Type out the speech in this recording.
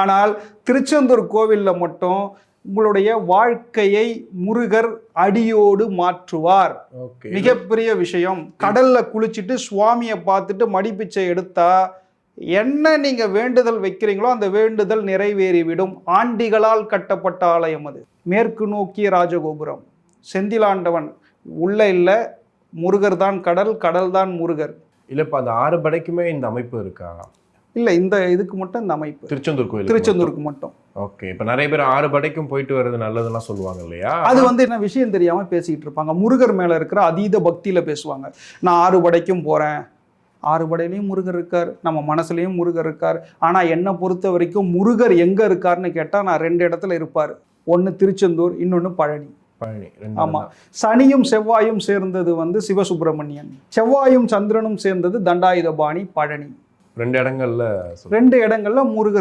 ஆனால் திருச்செந்தூர் கோவிலில் மட்டும் உங்களுடைய வாழ்க்கையை முருகர் அடியோடு மாற்றுவார். மிகப்பெரிய விஷயம். கடல்ல குளிச்சுட்டு சுவாமியை பார்த்துட்டு மடிப்பிச்சை எடுத்தா என்ன நீங்க வேண்டுதல் வைக்கிறீங்களோ அந்த வேண்டுதல் நிறைவேறிவிடும். ஆண்டிகளால் கட்டப்பட்ட ஆலயம் அது. மேற்கு நோக்கிய ராஜகோபுரம். செந்திலாண்டவன் உள்ள இல்ல, முருகர் தான் கடல், கடல் தான் முருகர். இல்ல இப்ப அந்த 6 படைக்குமே இந்த அமைப்பு இருக்கா? இல்ல, இந்த இதுக்கு மட்டும் இந்த அமைப்பு திருச்செந்தூர் கோயில், திருச்செந்தூருக்கு மட்டும். ஓகே. இப்ப நிறைய பேர் 6 படைக்கும் போயிட்டு வர்றது நல்லதுலாம் சொல்லுவாங்க இல்லையா? அது என்ன விஷயம் தெரியாம பேசிக்கிட்டு இருப்பாங்க. முருகர் மேல இருக்கிற அதீத பக்தியில பேசுவாங்க. நான் 6 படைக்கும் போறேன், 6 படையிலையும் முருகர் இருக்கார், நம்ம மனசுலையும் முருகர் இருக்கார். ஆனா என்னை பொறுத்த வரைக்கும் முருகர் எங்க இருக்காருன்னு கேட்டா நான் 2 இடத்துல இருப்பார். ஒன்னு திருச்செந்தூர், இன்னொன்னு பழனி. ஆமா. சனியும் செவ்வாயும் சேர்ந்தது சிவசுப்பிரமணியன், செவ்வாயும் சந்திரனும் சேர்ந்தது தண்டாயுதபாணி பழனி. 2 இடங்கள்ல முருகர்